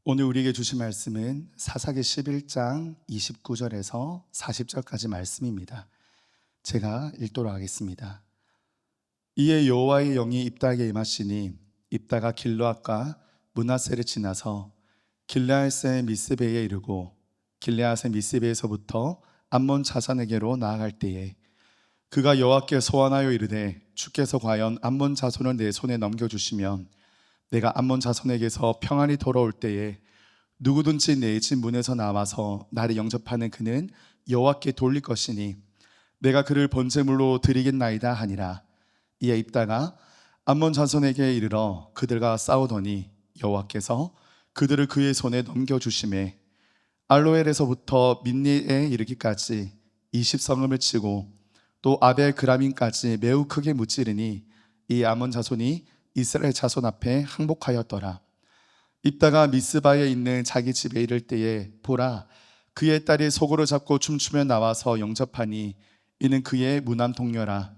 오늘 우리에게 주신 말씀은 사사기 11장 29절에서 40절까지 말씀입니다. 제가 읽도록 하겠습니다. 이에 여호와의 영이 입다에게 임하시니 입다가 길르앗과 므낫세를 지나서 길르앗의 미스베에 이르고 길르앗의 미스베에서부터 암몬 자손에게로 나아갈 때에 그가 여호와께 소원하여 이르되 주께서 과연 암몬 자손을 내 손에 넘겨주시면 내가 암몬 자손에게서 평안히 돌아올 때에 누구든지 내 집 문에서 나와서 나를 영접하는 그는 여호와께 돌릴 것이니 내가 그를 번제물로 드리겠나이다 하니라. 이에 입다가 암몬 자손에게 이르러 그들과 싸우더니 여호와께서 그들을 그의 손에 넘겨주시매 알로엘에서부터 민니에 이르기까지 20성읍을 치고 또 아벨 그라민까지 매우 크게 무찌르니 이 암몬 자손이 이스라엘 자손 앞에 항복하였더라. 입다가 미스바에 있는 자기 집에 이를 때에 보라 그의 딸이 소고를 잡고 춤추며 나와서 영접하니 이는 그의 무남 동료라.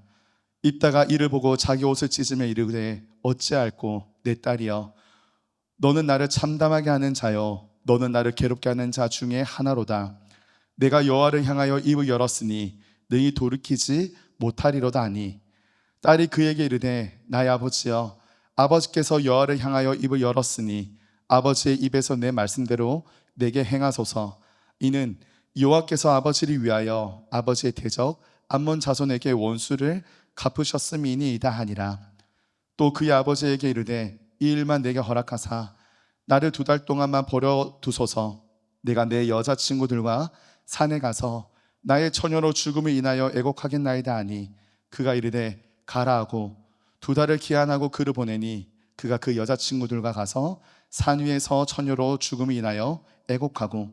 입다가 이를 보고 자기 옷을 찢으며 이르되 어찌할꼬 내 딸이여 너는 나를 참담하게 하는 자여 너는 나를 괴롭게 하는 자 중에 하나로다. 내가 여호와를 향하여 입을 열었으니 능히 돌이키지 못하리로다 하니 딸이 그에게 이르되 나의 아버지여 아버지께서 여호와를 향하여 입을 열었으니 아버지의 입에서 내 말씀대로 내게 행하소서. 이는 여호와께서 아버지를 위하여 아버지의 대적 암몬 자손에게 원수를 갚으셨음이니이다 하니라. 또 그의 아버지에게 이르되 이 일만 내게 허락하사 나를 2달 동안만 버려두소서. 내가 내 여자친구들과 산에 가서 나의 처녀로 죽음을 인하여 애곡하겠나이다 하니 그가 이르되 가라 하고 2달을 기한하고 그를 보내니 그가 그 여자친구들과 가서 산 위에서 처녀로 죽음을 인하여 애곡하고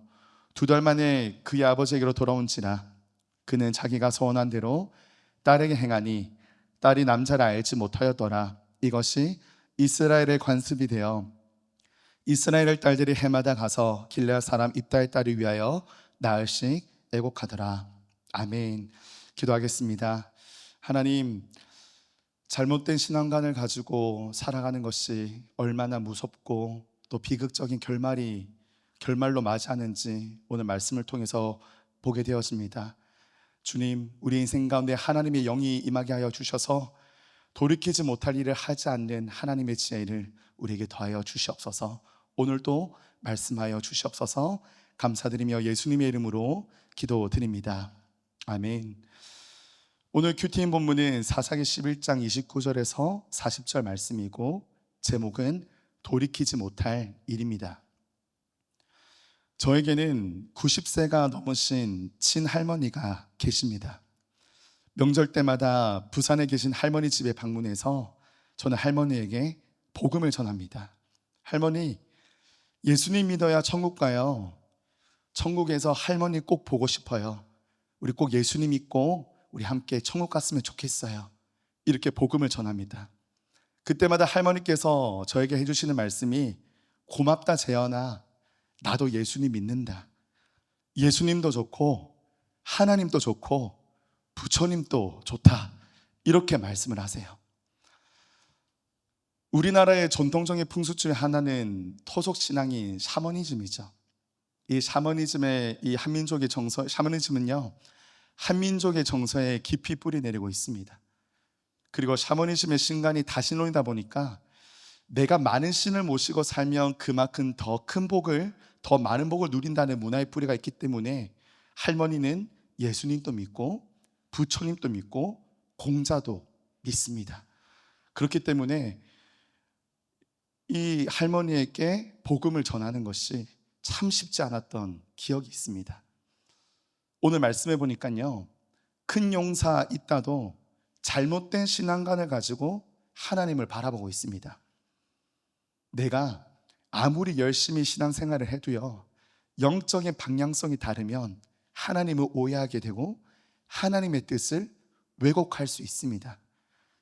2달 만에 그의 아버지에게로 돌아온지라. 그는 자기가 소원한 대로 딸에게 행하니 딸이 남자를 알지 못하였더라. 이것이 이스라엘의 관습이 되어 이스라엘 딸들이 해마다 가서 길르앗 사람 입다의 딸을 위하여 나흘씩 애곡하더라. 아멘. 기도하겠습니다. 하나님, 잘못된 신앙관을 가지고 살아가는 것이 얼마나 무섭고 또 비극적인 결말로 맞이하는지 오늘 말씀을 통해서 보게 되어집니다. 주님, 우리 인생 가운데 하나님의 영이 임하게 하여 주셔서 돌이키지 못할 일을 하지 않는 하나님의 지혜를 우리에게 더하여 주시옵소서. 오늘도 말씀하여 주시옵소서. 감사드리며 예수님의 이름으로 기도드립니다. 아멘. 오늘 큐티인 본문은 사사기 11장 29절에서 40절 말씀이고 제목은 돌이키지 못할 일입니다. 저에게는 90세가 넘으신 친할머니가 계십니다. 명절 때마다 부산에 계신 할머니 집에 방문해서 저는 할머니에게 복음을 전합니다. 할머니, 예수님 믿어야 천국 가요. 천국에서 할머니 꼭 보고 싶어요. 우리 꼭 예수님 믿고 우리 함께 천국 갔으면 좋겠어요. 이렇게 복음을 전합니다. 그때마다 할머니께서 저에게 해주시는 말씀이 고맙다 재현아, 나도 예수님 믿는다. 예수님도 좋고 하나님도 좋고 부처님도 좋다. 이렇게 말씀을 하세요. 우리나라의 전통적인 풍습 중에 하나는 토속신앙인 샤머니즘이죠. 이 샤머니즘의 이 한민족의 정서, 샤머니즘은요 한민족의 정서에 깊이 뿌리 내리고 있습니다. 그리고 샤머니즘의 신간이 다신론이다 보니까 내가 많은 신을 모시고 살면 그만큼 더 큰 복을, 더 많은 복을 누린다는 문화의 뿌리가 있기 때문에 할머니는 예수님도 믿고 부처님도 믿고 공자도 믿습니다. 그렇기 때문에 이 할머니에게 복음을 전하는 것이 참 쉽지 않았던 기억이 있습니다. 오늘 말씀해 보니까요, 큰 용사 있다도 잘못된 신앙관을 가지고 하나님을 바라보고 있습니다. 내가 아무리 열심히 신앙생활을 해도요, 영적인 방향성이 다르면 하나님을 오해하게 되고 하나님의 뜻을 왜곡할 수 있습니다.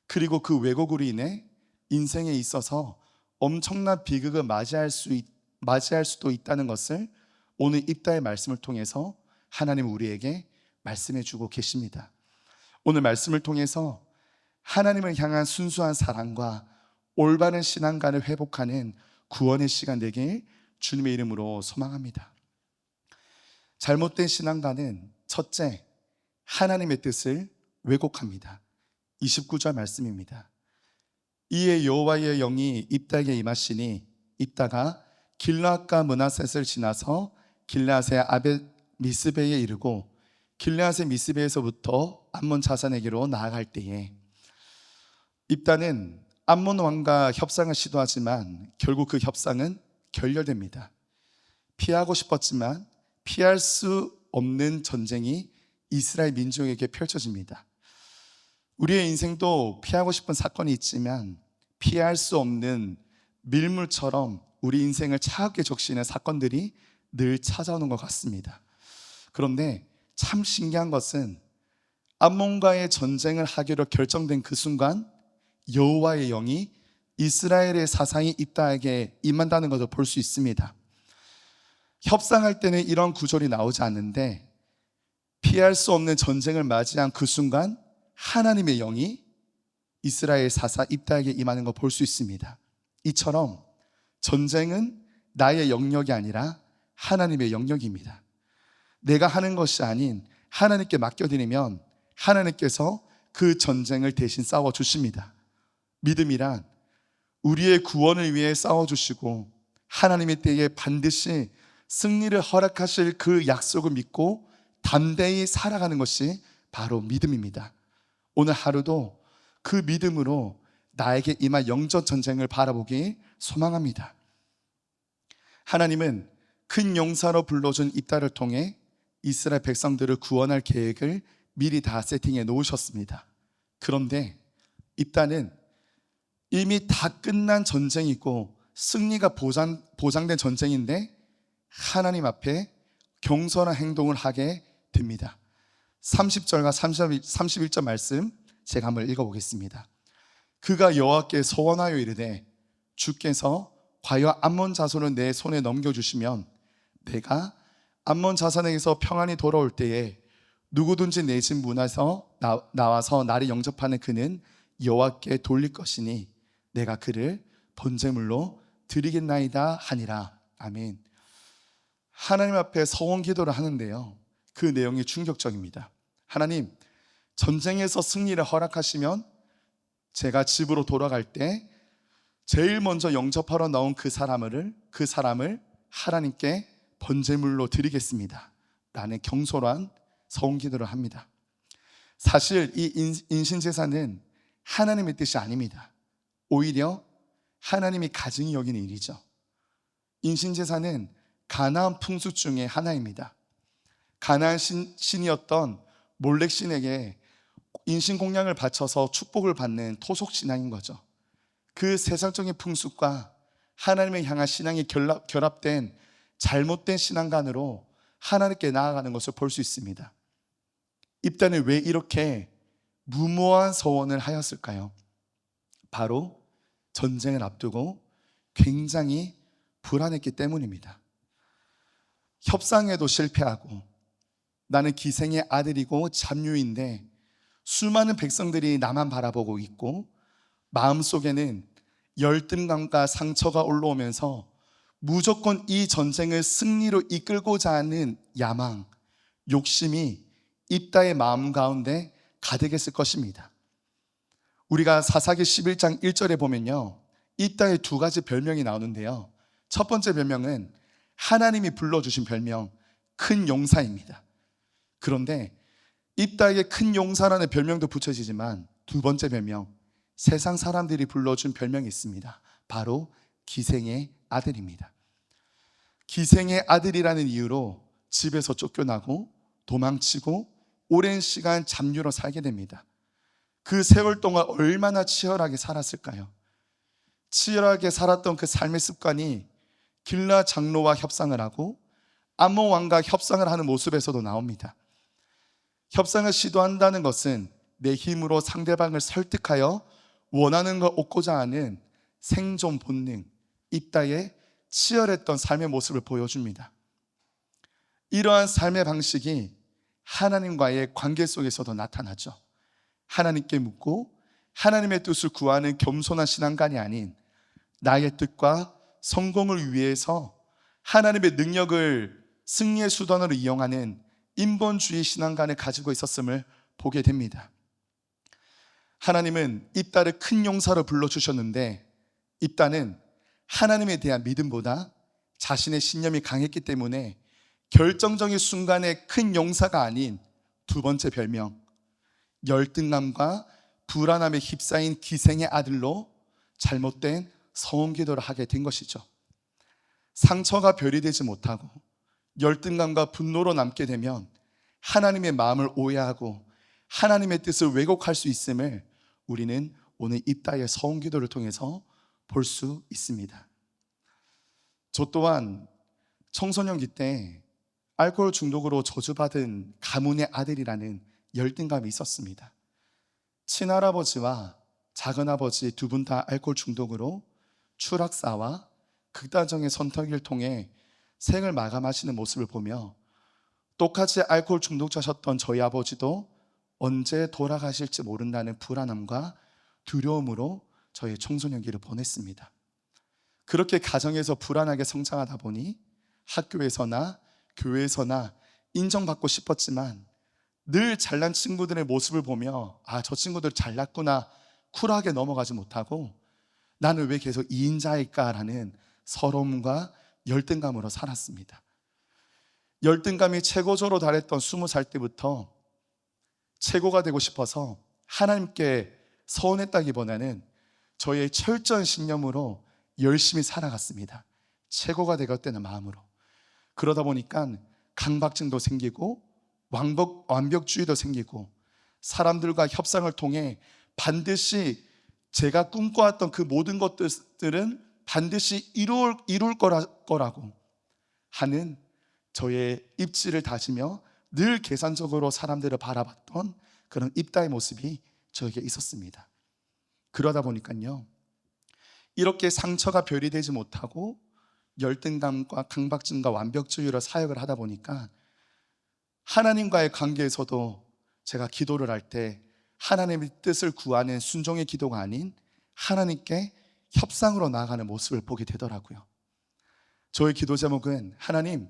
그리고 그 왜곡으로 인해 인생에 있어서 엄청난 비극을 맞이할 수도 있다는 것을 오늘 입다의 말씀을 통해서 하나님은 우리에게 말씀해 주고 계십니다. 오늘 말씀을 통해서 하나님을 향한 순수한 사랑과 올바른 신앙관을 회복하는 구원의 시간 되길 주님의 이름으로 소망합니다. 잘못된 신앙가는 첫째, 하나님의 뜻을 왜곡합니다. 29절 말씀입니다. 이에 여호와의 영이 입다에게 임하시니 입다가 길르앗과 므낫셋을 지나서 길르앗의 아벳 미스베에 이르고 길르앗의 미스베에서부터 암몬 자산에게로 나아갈 때에, 입다는 암몬 왕과 협상을 시도하지만 결국 그 협상은 결렬됩니다. 피하고 싶었지만 피할 수 없는 전쟁이 이스라엘 민족에게 펼쳐집니다. 우리의 인생도 피하고 싶은 사건이 있지만 피할 수 없는 밀물처럼 우리 인생을 차갑게 적시는 사건들이 늘 찾아오는 것 같습니다. 그런데 참 신기한 것은 암몬과의 전쟁을 하기로 결정된 그 순간 여호와의 영이 이스라엘의 사상이 입다에게 임한다는 것을 볼 수 있습니다. 협상할 때는 이런 구절이 나오지 않는데 피할 수 없는 전쟁을 맞이한 그 순간 하나님의 영이 이스라엘 사사 입다에게 임하는 걸 볼 수 있습니다. 이처럼 전쟁은 나의 영역이 아니라 하나님의 영역입니다. 내가 하는 것이 아닌 하나님께 맡겨드리면 하나님께서 그 전쟁을 대신 싸워주십니다. 믿음이란 우리의 구원을 위해 싸워주시고 하나님의 때에 반드시 승리를 허락하실 그 약속을 믿고 담대히 살아가는 것이 바로 믿음입니다. 오늘 하루도 그 믿음으로 나에게 임할 영적 전쟁을 바라보기 소망합니다. 하나님은 큰 용사로 불러준 입다를 통해 이스라엘 백성들을 구원할 계획을 미리 다 세팅해 놓으셨습니다. 그런데 입다는 이미 다 끝난 전쟁이고 승리가 보장된 전쟁인데 하나님 앞에 경솔한 행동을 하게 됩니다. 30절과 31절 말씀 제가 한번 읽어보겠습니다. 그가 여호와께 소원하여 이르되 주께서 과연 암몬 자손을 내 손에 넘겨주시면 내가 암몬 자손에게서 평안히 돌아올 때에 누구든지 내 집 문에서 나와서 나를 영접하는 그는 여호와께 돌릴 것이니 내가 그를 번제물로 드리겠나이다 하니라. 아멘. 하나님 앞에 서원 기도를 하는데요, 그 내용이 충격적입니다. 하나님, 전쟁에서 승리를 허락하시면 제가 집으로 돌아갈 때 제일 먼저 영접하러 나온 그 사람을 하나님께 번제물로 드리겠습니다 라는 경솔한 서원 기도를 합니다. 사실 이 인신제사는 하나님의 뜻이 아닙니다. 오히려 하나님이 가증히 여기는 일이죠. 인신제사는 가나안 풍습 중에 하나입니다. 가나안 신이었던 몰렉 신에게 인신공양을 바쳐서 축복을 받는 토속신앙인 거죠. 그 세상적인 풍습과 하나님을 향한 신앙이 결합된 잘못된 신앙관으로 하나님께 나아가는 것을 볼 수 있습니다. 입다는 왜 이렇게 무모한 서원을 하였을까요? 바로 전쟁을 앞두고 굉장히 불안했기 때문입니다. 협상에도 실패하고 나는 기생의 아들이고 잡류인데 수많은 백성들이 나만 바라보고 있고 마음속에는 열등감과 상처가 올라오면서 무조건 이 전쟁을 승리로 이끌고자 하는 야망, 욕심이 입다의 마음 가운데 가득했을 것입니다. 우리가 사사기 11장 1절에 보면요, 입다의 두 가지 별명이 나오는데요, 첫 번째 별명은 하나님이 불러주신 별명, 큰 용사입니다. 그런데 입다에게 큰 용사라는 별명도 붙여지지만 두 번째 별명, 세상 사람들이 불러준 별명이 있습니다. 바로 기생의 아들입니다. 기생의 아들이라는 이유로 집에서 쫓겨나고 도망치고 오랜 시간 잡류로 살게 됩니다. 그 세월 동안 얼마나 치열하게 살았을까요? 치열하게 살았던 그 삶의 습관이 길라 장로와 협상을 하고 암몬 왕과 협상을 하는 모습에서도 나옵니다. 협상을 시도한다는 것은 내 힘으로 상대방을 설득하여 원하는 걸 얻고자 하는 생존 본능, 입다의 치열했던 삶의 모습을 보여줍니다. 이러한 삶의 방식이 하나님과의 관계 속에서도 나타나죠. 하나님께 묻고 하나님의 뜻을 구하는 겸손한 신앙관이 아닌 나의 뜻과 성공을 위해서 하나님의 능력을 승리의 수단으로 이용하는 인본주의 신앙관을 가지고 있었음을 보게 됩니다. 하나님은 입다를 큰 용사로 불러주셨는데 입다는 하나님에 대한 믿음보다 자신의 신념이 강했기 때문에 결정적인 순간에 큰 용사가 아닌 두 번째 별명, 열등감과 불안함에 휩싸인 기생의 아들로 잘못된 서원기도를 하게 된 것이죠. 상처가 별이 되지 못하고 열등감과 분노로 남게 되면 하나님의 마음을 오해하고 하나님의 뜻을 왜곡할 수 있음을 우리는 오늘 입다의 서원기도를 통해서 볼 수 있습니다. 저 또한 청소년기 때 알코올 중독으로 저주받은 가문의 아들이라는 열등감이 있었습니다. 친할아버지와 작은아버지 두 분 다 알코올 중독으로 추락사와 극단적인 선택을 통해 생을 마감하시는 모습을 보며 똑같이 알코올 중독자셨던 저희 아버지도 언제 돌아가실지 모른다는 불안함과 두려움으로 저희 청소년기를 보냈습니다. 그렇게 가정에서 불안하게 성장하다 보니 학교에서나 교회에서나 인정받고 싶었지만 늘 잘난 친구들의 모습을 보며 저 친구들 잘났구나 쿨하게 넘어가지 못하고 나는 왜 계속 2인자일까라는 서러움과 열등감으로 살았습니다. 열등감이 최고조로 달했던 20살 때부터 최고가 되고 싶어서 하나님께 서원했다기보다는 저의 철저한 신념으로 열심히 살아갔습니다. 최고가 되겠다는 마음으로. 그러다 보니까 강박증도 생기고 완벽주의도 생기고 사람들과 협상을 통해 반드시 제가 꿈꿔왔던 그 모든 것들은 반드시 이룰 거라고 하는 저의 입지를 다지며 늘 계산적으로 사람들을 바라봤던 그런 입다의 모습이 저에게 있었습니다. 그러다 보니까요, 이렇게 상처가 별이 되지 못하고 열등감과 강박증과 완벽주의로 사역을 하다 보니까 하나님과의 관계에서도 제가 기도를 할 때 하나님의 뜻을 구하는 순종의 기도가 아닌 하나님께 협상으로 나아가는 모습을 보게 되더라고요. 저의 기도 제목은 하나님,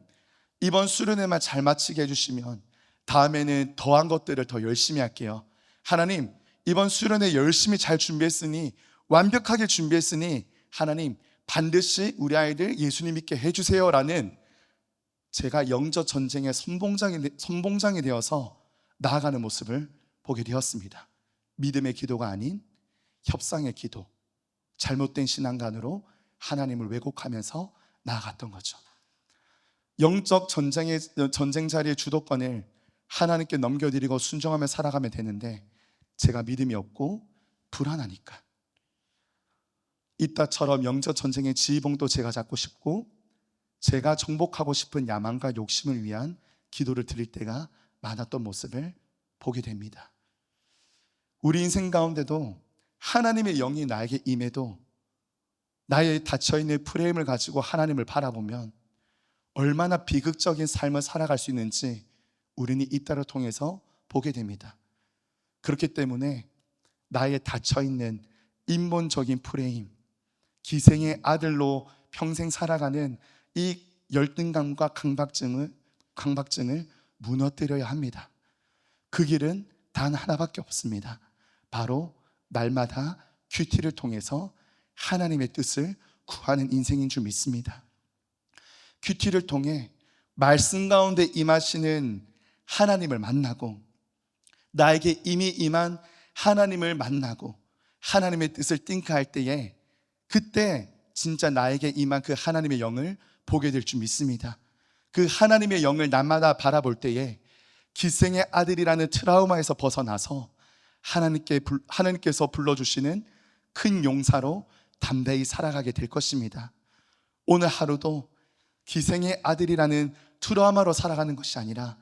이번 수련회만 잘 마치게 해주시면 다음에는 더한 것들을 더 열심히 할게요. 하나님, 이번 수련회 열심히 잘 준비했으니 완벽하게 준비했으니 하나님 반드시 우리 아이들 예수님 믿게 해주세요라는 제가 영적 전쟁의 선봉장이 되어서 나아가는 모습을 보게 되었습니다. 믿음의 기도가 아닌 협상의 기도, 잘못된 신앙관으로 하나님을 왜곡하면서 나아갔던 거죠. 영적 전쟁 자리의 주도권을 하나님께 넘겨드리고 순종하며 살아가면 되는데 제가 믿음이 없고 불안하니까 이따처럼 영적 전쟁의 지휘봉도 제가 잡고 싶고 제가 정복하고 싶은 야망과 욕심을 위한 기도를 드릴 때가 많았던 모습을 보게 됩니다. 우리 인생 가운데도 하나님의 영이 나에게 임해도 나의 닫혀있는 프레임을 가지고 하나님을 바라보면 얼마나 비극적인 삶을 살아갈 수 있는지 우리는 이따를 통해서 보게 됩니다. 그렇기 때문에 나의 닫혀있는 인본적인 프레임, 기생의 아들로 평생 살아가는 이 열등감과 강박증을 무너뜨려야 합니다. 그 길은 단 하나밖에 없습니다. 바로 날마다 큐티를 통해서 하나님의 뜻을 구하는 인생인 줄 믿습니다. 큐티를 통해 말씀 가운데 임하시는 하나님을 만나고 나에게 이미 임한 하나님을 만나고 하나님의 뜻을 띵크할 때에 그때 진짜 나에게 임한 그 하나님의 영을 보게 될 줄 믿습니다. 그 하나님의 영을 날마다 바라볼 때에 기생의 아들이라는 트라우마에서 벗어나서 하나님께서 불러주시는 큰 용사로 담대히 살아가게 될 것입니다. 오늘 하루도 기생의 아들이라는 트라우마로 살아가는 것이 아니라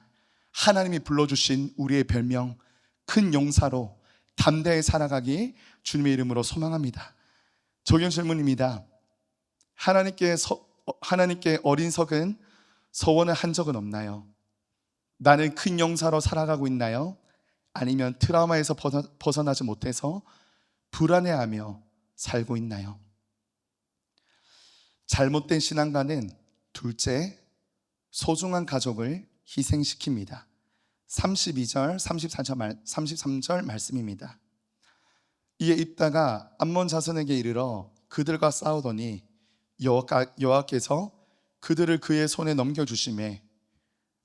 하나님이 불러주신 우리의 별명 큰 용사로 담대히 살아가기 주님의 이름으로 소망합니다. 적용 질문입니다. 하나님께 어린석은 서원을 한 적은 없나요? 나는 큰 용사로 살아가고 있나요? 아니면 트라우마에서 벗어나지 못해서 불안해하며 살고 있나요? 잘못된 신앙과는 둘째, 소중한 가족을 희생시킵니다. 32절, 33절 말씀입니다. 이에 입다가 암몬 자손에게 이르러 그들과 싸우더니 여호와께서 그들을 그의 손에 넘겨주시매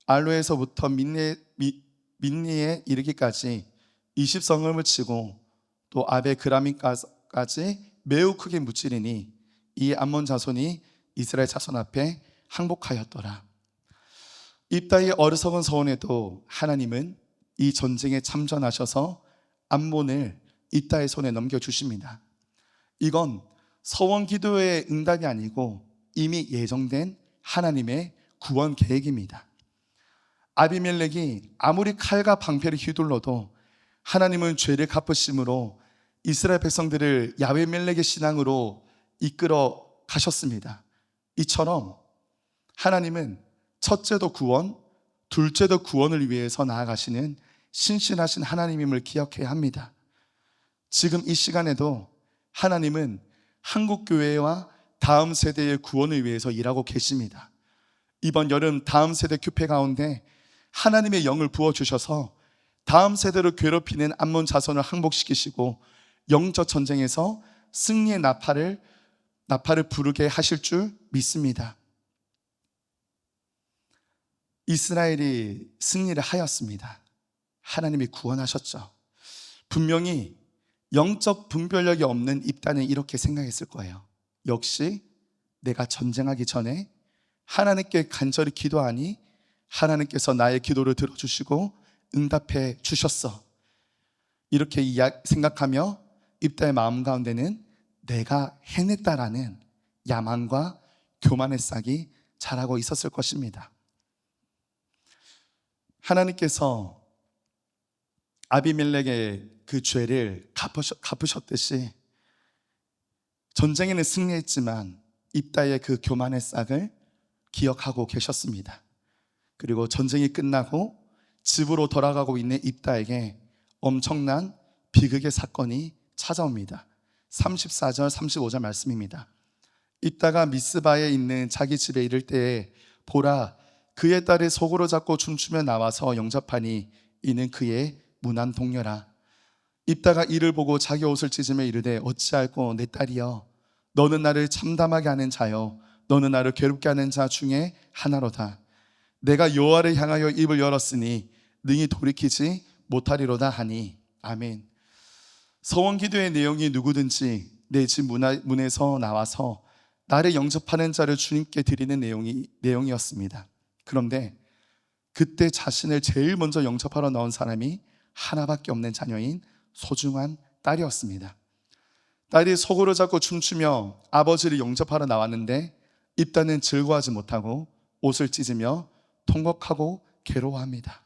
알로에서부터 민니에 이르기까지 20성읍을 치고 또 아베 그라민까지 매우 크게 무찌르니 이 암몬 자손이 이스라엘 자손 앞에 항복하였더라. 입다의 어리석은 서원에도 하나님은 이 전쟁에 참전하셔서 암몬을 입다의 손에 넘겨주십니다. 이건 서원 기도의 응답이 아니고 이미 예정된 하나님의 구원 계획입니다. 아비멜렉이 아무리 칼과 방패를 휘둘러도 하나님은 죄를 갚으심으로 이스라엘 백성들을 야훼 멜렉의 신앙으로 이끌어 가셨습니다. 이처럼 하나님은 첫째도 구원, 둘째도 구원을 위해서 나아가시는 신실하신 하나님임을 기억해야 합니다. 지금 이 시간에도 하나님은 한국교회와 다음 세대의 구원을 위해서 일하고 계십니다. 이번 여름 다음 세대 교회 가운데 하나님의 영을 부어주셔서 다음 세대를 괴롭히는 암몬 자손을 항복시키시고 영적 전쟁에서 승리의 나팔을 부르게 하실 줄 믿습니다. 이스라엘이 승리를 하였습니다. 하나님이 구원하셨죠. 분명히 영적 분별력이 없는 입단은 이렇게 생각했을 거예요. 역시 내가 전쟁하기 전에 하나님께 간절히 기도하니 하나님께서 나의 기도를 들어주시고 응답해 주셨어. 이렇게 생각하며 입다의 마음 가운데는 내가 해냈다라는 야망과 교만의 싹이 자라고 있었을 것입니다. 하나님께서 아비멜렉의 그 죄를 갚으셨듯이 전쟁에는 승리했지만 입다의 그 교만의 싹을 기억하고 계셨습니다. 그리고 전쟁이 끝나고 집으로 돌아가고 있는 입다에게 엄청난 비극의 사건이 찾아옵니다. 34절, 35절 말씀입니다. 입다가 미스바에 있는 자기 집에 이를 때에 보라, 그의 딸이 속으로 잡고 춤추며 나와서 영접하니 이는 그의 무난 동료라. 입다가 이를 보고 자기 옷을 찢으며 이르되 어찌할꼬 내 딸이여, 너는 나를 참담하게 하는 자여, 너는 나를 괴롭게 하는 자 중에 하나로다. 내가 여호와를 향하여 입을 열었으니 능히 돌이키지 못하리로다 하니. 아멘. 서원기도의 내용이 누구든지 내 집 문에서 나와서 나를 영접하는 자를 주님께 드리는 내용이었습니다. 그런데 그때 자신을 제일 먼저 영접하러 나온 사람이 하나밖에 없는 자녀인 소중한 딸이었습니다. 딸이 속으로 잡고 춤추며 아버지를 영접하러 나왔는데 입다는 즐거워하지 못하고 옷을 찢으며 통곡하고 괴로워합니다.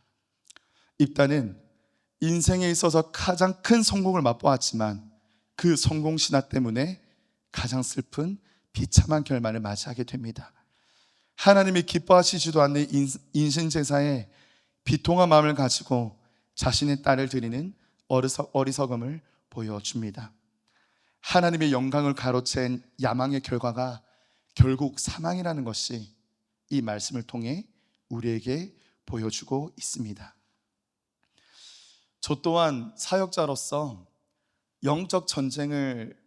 입다는 인생에 있어서 가장 큰 성공을 맛보았지만 그 성공 신화 때문에 가장 슬픈 비참한 결말을 맞이하게 됩니다. 하나님이 기뻐하시지도 않는 인신제사에 비통한 마음을 가지고 자신의 딸을 드리는 어리석음을 보여줍니다. 하나님의 영광을 가로챈 야망의 결과가 결국 사망이라는 것이 이 말씀을 통해 우리에게 보여주고 있습니다. 저 또한 사역자로서 영적 전쟁을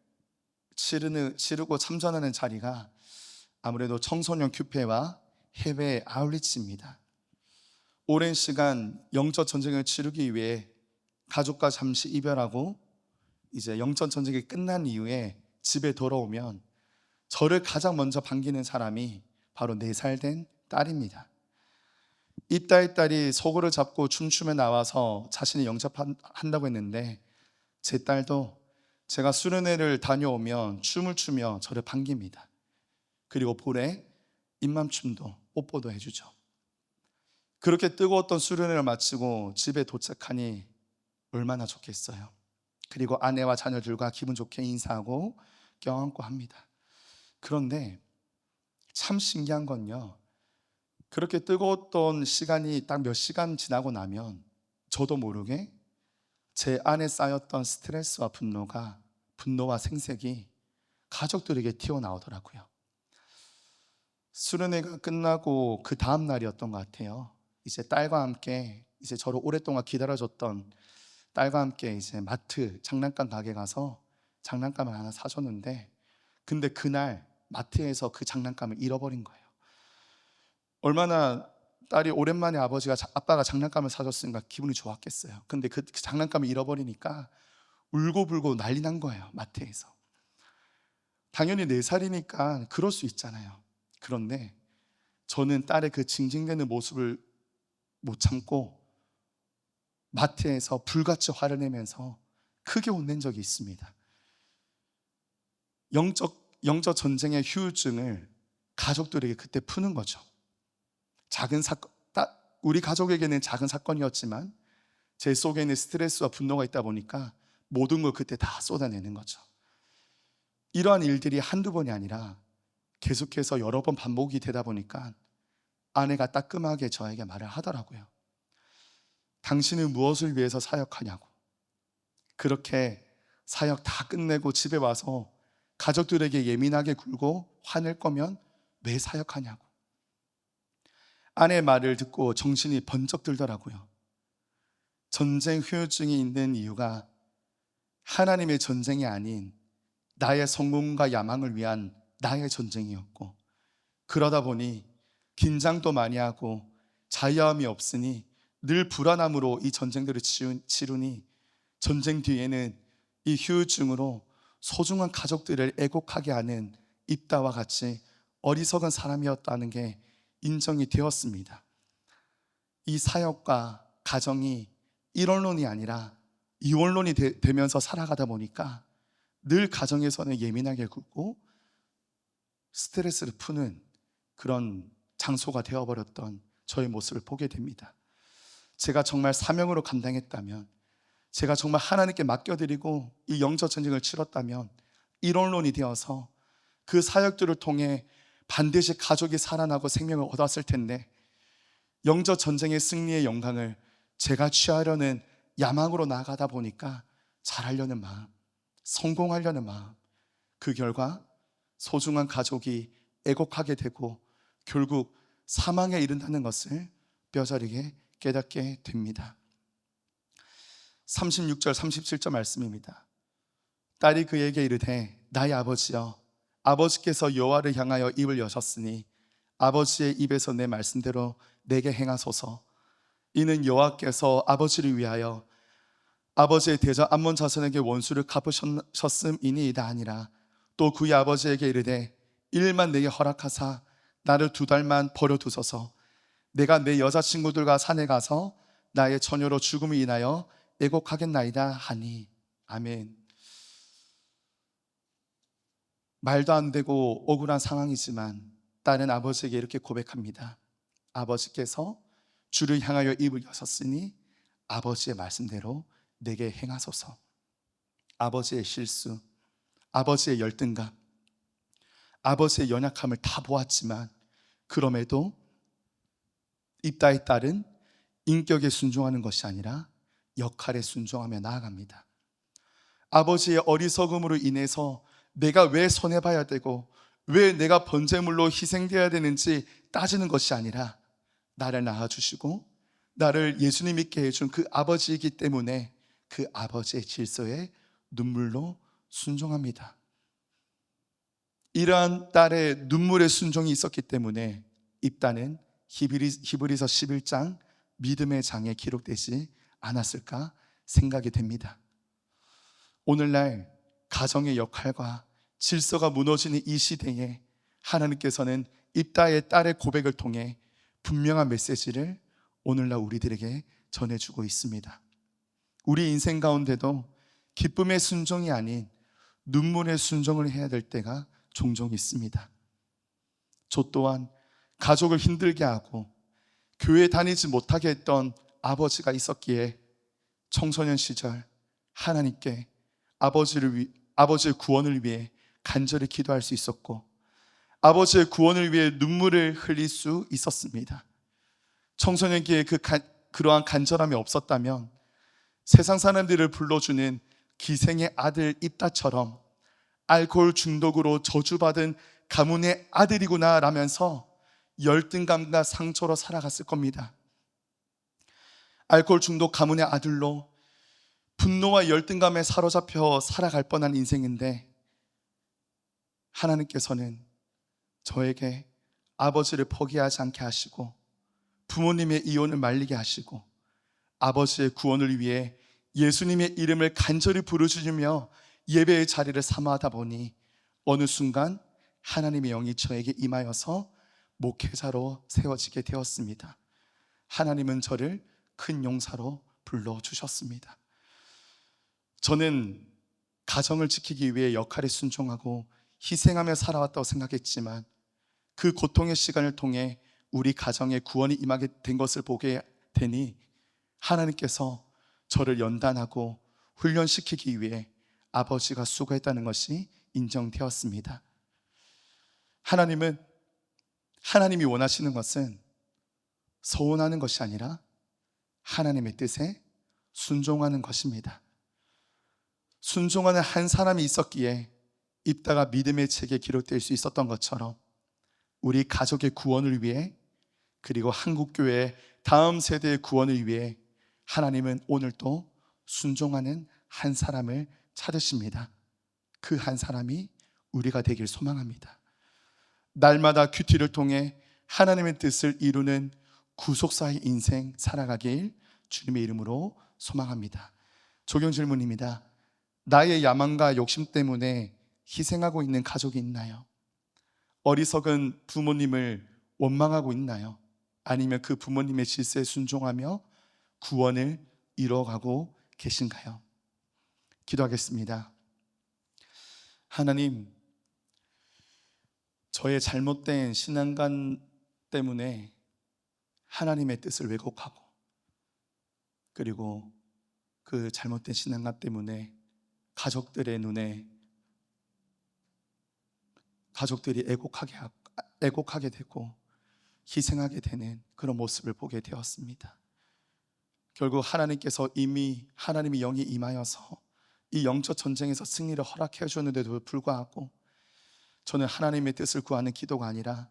치르고 참전하는 자리가 아무래도 청소년 교회와 해외 아울리치입니다. 오랜 시간 영적 전쟁을 치르기 위해 가족과 잠시 이별하고 이제 영적 전쟁이 끝난 이후에 집에 돌아오면 저를 가장 먼저 반기는 사람이 바로 4살 된 딸입니다. 입다의 딸이 속으로 잡고 춤추며 나와서 자신이 영접한다고 했는데 제 딸도 제가 수련회를 다녀오면 춤을 추며 저를 반깁니다. 그리고 볼에 입맞춤도 뽀뽀도 해주죠. 그렇게 뜨거웠던 수련회를 마치고 집에 도착하니 얼마나 좋겠어요. 그리고 아내와 자녀들과 기분 좋게 인사하고 껴안고 합니다. 그런데 참 신기한 건요, 그렇게 뜨거웠던 시간이 딱 몇 시간 지나고 나면 저도 모르게 제 안에 쌓였던 스트레스와 분노와 생색이 가족들에게 튀어나오더라고요. 수련회가 끝나고 그 다음 날이었던 것 같아요. 이제 딸과 함께 이제 저를 오랫동안 기다려줬던 딸과 함께 이제 마트 장난감 가게 가서 장난감을 하나 사줬는데, 근데 그날 마트에서 그 장난감을 잃어버린 거예요. 얼마나 딸이 오랜만에 아빠가 장난감을 사줬으니까 기분이 좋았겠어요. 근데 그 장난감을 잃어버리니까 울고불고 난리 난 거예요, 마트에서. 당연히 4살이니까 그럴 수 있잖아요. 그런데 저는 딸의 그 징징대는 모습을 못 참고 마트에서 불같이 화를 내면서 크게 혼낸 적이 있습니다. 영적 전쟁의 후유증을 가족들에게 그때 푸는 거죠. 작은 사건, 우리 가족에게는 작은 사건이었지만 제 속에 있는 스트레스와 분노가 있다 보니까 모든 걸 그때 다 쏟아내는 거죠. 이러한 일들이 한두 번이 아니라 계속해서 여러 번 반복이 되다 보니까 아내가 따끔하게 저에게 말을 하더라고요. 당신은 무엇을 위해서 사역하냐고. 그렇게 사역 다 끝내고 집에 와서 가족들에게 예민하게 굴고 화낼 거면 왜 사역하냐고. 아내의 말을 듣고 정신이 번쩍 들더라고요. 전쟁 후유증이 있는 이유가 하나님의 전쟁이 아닌 나의 성공과 야망을 위한 나의 전쟁이었고, 그러다 보니 긴장도 많이 하고 자유함이 없으니 늘 불안함으로 이 전쟁들을 치르니 전쟁 뒤에는 이 후유증으로 소중한 가족들을 애곡하게 하는 입다와 같이 어리석은 사람이었다는 게 인정이 되었습니다. 이 사역과 가정이 일원론이 아니라 이원론이 되면서 살아가다 보니까 늘 가정에서는 예민하게 굴고 스트레스를 푸는 그런 장소가 되어버렸던 저의 모습을 보게 됩니다. 제가 정말 사명으로 감당했다면, 제가 정말 하나님께 맡겨드리고 이 영적 전쟁을 치렀다면 일원론이 되어서 그 사역들을 통해 반드시 가족이 살아나고 생명을 얻었을 텐데, 영적 전쟁의 승리의 영광을 제가 취하려는 야망으로 나아가다 보니까 잘하려는 마음, 성공하려는 마음, 그 결과 소중한 가족이 애곡하게 되고 결국 사망에 이른다는 것을 뼈저리게 깨닫게 됩니다. 36절 37절 말씀입니다. 딸이 그에게 이르되 나의 아버지여, 아버지께서 여호와를 향하여 입을 여셨으니 아버지의 입에서 내 말씀대로 내게 행하소서. 이는 여호와께서 아버지를 위하여 아버지의 대저 암몬 자손에게 원수를 갚으셨음이니이다 하니라. 또 그의 아버지에게 이르되 일만 내게 허락하사 나를 2달만 버려두소서. 내가 내 여자친구들과 산에 가서 나의 처녀로 죽음을 인하여 애곡하겠나이다 하니. 아멘. 말도 안 되고 억울한 상황이지만 딸은 아버지에게 이렇게 고백합니다. 아버지께서 주를 향하여 입을 여셨으니 아버지의 말씀대로 내게 행하소서. 아버지의 실수, 아버지의 열등감, 아버지의 연약함을 다 보았지만 그럼에도 입다의 딸은 인격에 순종하는 것이 아니라 역할에 순종하며 나아갑니다. 아버지의 어리석음으로 인해서 내가 왜 손해봐야 되고 왜 내가 번제물로 희생되어야 되는지 따지는 것이 아니라 나를 낳아주시고 나를 예수님 믿게 해준 그 아버지이기 때문에 그 아버지의 질서에 눈물로 순종합니다. 이러한 딸의 눈물의 순종이 있었기 때문에 입다는 히브리서 11장 믿음의 장에 기록되지 않았을까 생각이 됩니다. 오늘날 가정의 역할과 질서가 무너지는 이 시대에 하나님께서는 입다의 딸의 고백을 통해 분명한 메시지를 오늘날 우리들에게 전해주고 있습니다. 우리 인생 가운데도 기쁨의 순종이 아닌 눈물의 순종을 해야 될 때가 종종 있습니다. 저 또한 가족을 힘들게 하고 교회 다니지 못하게 했던 아버지가 있었기에 청소년 시절 하나님께 아버지의 구원을 위해 간절히 기도할 수 있었고 아버지의 구원을 위해 눈물을 흘릴 수 있었습니다. 청소년기에 그러한 간절함이 없었다면 세상 사람들을 불러주는 기생의 아들 입다처럼 알코올 중독으로 저주받은 가문의 아들이구나 라면서 열등감과 상처로 살아갔을 겁니다. 알코올 중독 가문의 아들로 분노와 열등감에 사로잡혀 살아갈 뻔한 인생인데, 하나님께서는 저에게 아버지를 포기하지 않게 하시고 부모님의 이혼을 말리게 하시고 아버지의 구원을 위해 예수님의 이름을 간절히 부르짖으며 예배의 자리를 삼아하다 보니 어느 순간 하나님의 영이 저에게 임하여서 목회자로 세워지게 되었습니다. 하나님은 저를 큰 용사로 불러주셨습니다. 저는 가정을 지키기 위해 역할에 순종하고 희생하며 살아왔다고 생각했지만, 그 고통의 시간을 통해 우리 가정에 구원이 임하게 된 것을 보게 되니 하나님께서 저를 연단하고 훈련시키기 위해 아버지가 수고했다는 것이 인정되었습니다. 하나님이 원하시는 것은 서운하는 것이 아니라 하나님의 뜻에 순종하는 것입니다. 순종하는 한 사람이 있었기에 입다가 믿음의 책에 기록될 수 있었던 것처럼, 우리 가족의 구원을 위해, 그리고 한국교회의 다음 세대의 구원을 위해 하나님은 오늘도 순종하는 한 사람을 찾으십니다. 그 한 사람이 우리가 되길 소망합니다. 날마다 큐티를 통해 하나님의 뜻을 이루는 구속사의 인생 살아가길 주님의 이름으로 소망합니다. 적용 질문입니다. 나의 야망과 욕심 때문에 희생하고 있는 가족이 있나요? 어리석은 부모님을 원망하고 있나요? 아니면 그 부모님의 질서에 순종하며 구원을 이뤄가고 계신가요? 기도하겠습니다. 하나님, 저의 잘못된 신앙관 때문에 하나님의 뜻을 왜곡하고, 그리고 그 잘못된 신앙관 때문에 가족들의 눈에 가족들이 애곡하게 되고 희생하게 되는 그런 모습을 보게 되었습니다. 결국 하나님께서 이미 하나님의 영이 임하여서 이 영적 전쟁에서 승리를 허락해 주는데도 불구하고 저는 하나님의 뜻을 구하는 기도가 아니라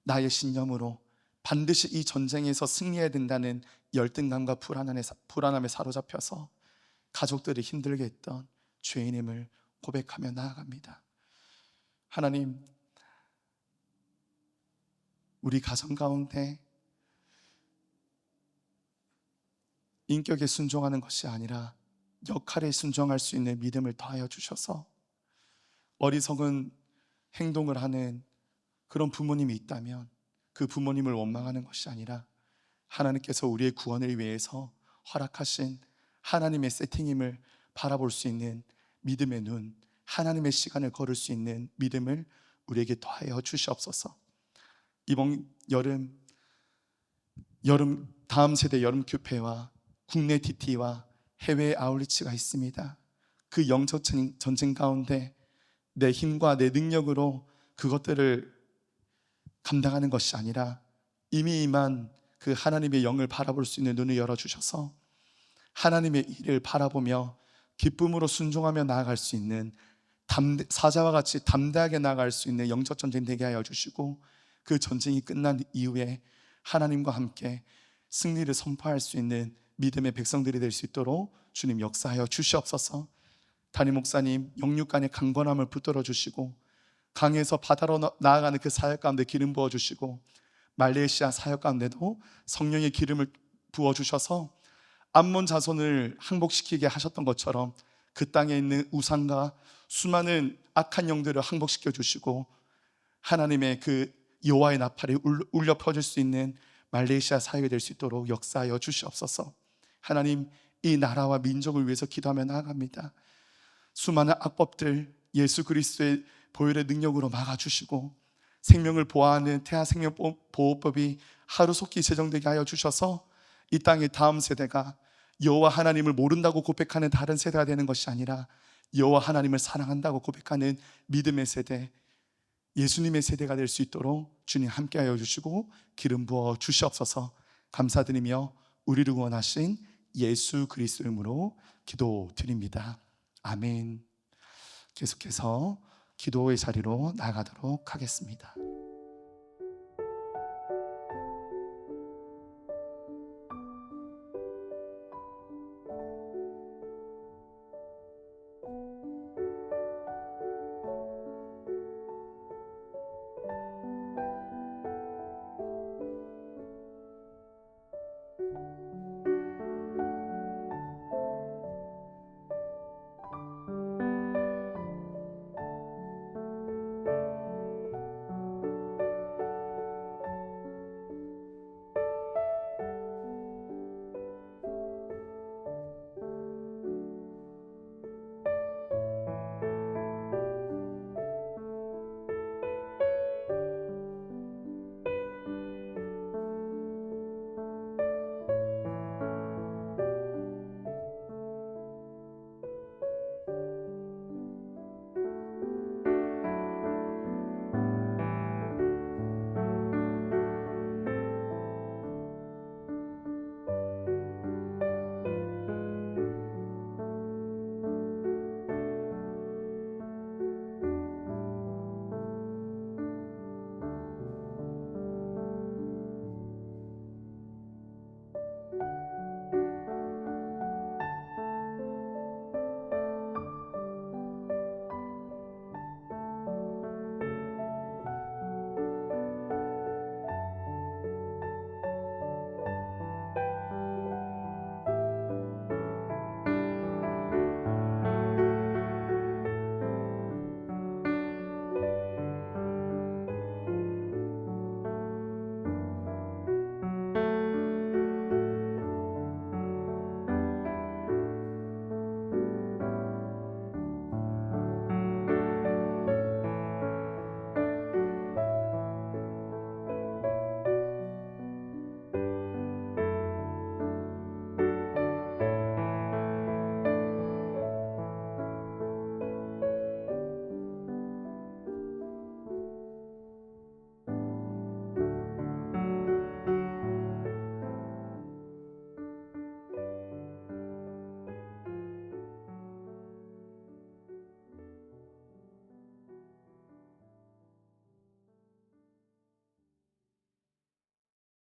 나의 신념으로 반드시 이 전쟁에서 승리해야 된다는 열등감과 불안함에 사로잡혀서 가족들이 힘들게 했던 죄인임을 고백하며 나아갑니다. 하나님, 우리 가정 가운데 인격에 순종하는 것이 아니라 역할에 순종할 수 있는 믿음을 더하여 주셔서 어리석은 행동을 하는 그런 부모님이 있다면 그 부모님을 원망하는 것이 아니라 하나님께서 우리의 구원을 위해서 허락하신 하나님의 세팅임을 바라볼 수 있는 믿음의 눈, 하나님의 시간을 걸을 수 있는 믿음을 우리에게 더하여 주시옵소서. 이번 여름 다음 세대 여름 큐페와 국내 TT와 해외 아울리치가 있습니다. 그 영적 전쟁 가운데 내 힘과 내 능력으로 그것들을 감당하는 것이 아니라 이미 임한 그 하나님의 영을 바라볼 수 있는 눈을 열어주셔서 하나님의 일을 바라보며 기쁨으로 순종하며 나아갈 수 있는 사자와 같이 담대하게 나아갈 수 있는 영적 전쟁 되게 하여 주시고, 그 전쟁이 끝난 이후에 하나님과 함께 승리를 선포할 수 있는 믿음의 백성들이 될 수 있도록 주님 역사하여 주시옵소서. 담임 목사님 영육간의 강건함을 붙들어 주시고 강에서 바다로 나아가는 그 사역 가운데 기름 부어 주시고 말레이시아 사역 가운데도 성령의 기름을 부어 주셔서 암몬 자손을 항복시키게 하셨던 것처럼 그 땅에 있는 우상과 수많은 악한 영들을 항복시켜 주시고 하나님의 그 여호와의 나팔이 울려 퍼질 수 있는 말레이시아 사역이 될 수 있도록 역사하여 주시옵소서. 하나님, 이 나라와 민족을 위해서 기도하며 나아갑니다. 수많은 악법들 예수 그리스도의 보혈의 능력으로 막아주시고 생명을 보호하는 태아생명보호법이 하루속히 제정되게 하여 주셔서 이 땅의 다음 세대가 여호와 하나님을 모른다고 고백하는 다른 세대가 되는 것이 아니라 여호와 하나님을 사랑한다고 고백하는 믿음의 세대, 예수님의 세대가 될 수 있도록 주님 함께하여 주시고 기름 부어 주시옵소서. 감사드리며 우리를 구원하신 예수 그리스도의 이름으로 기도드립니다. 아멘. 계속해서 기도의 자리로 나가도록 하겠습니다.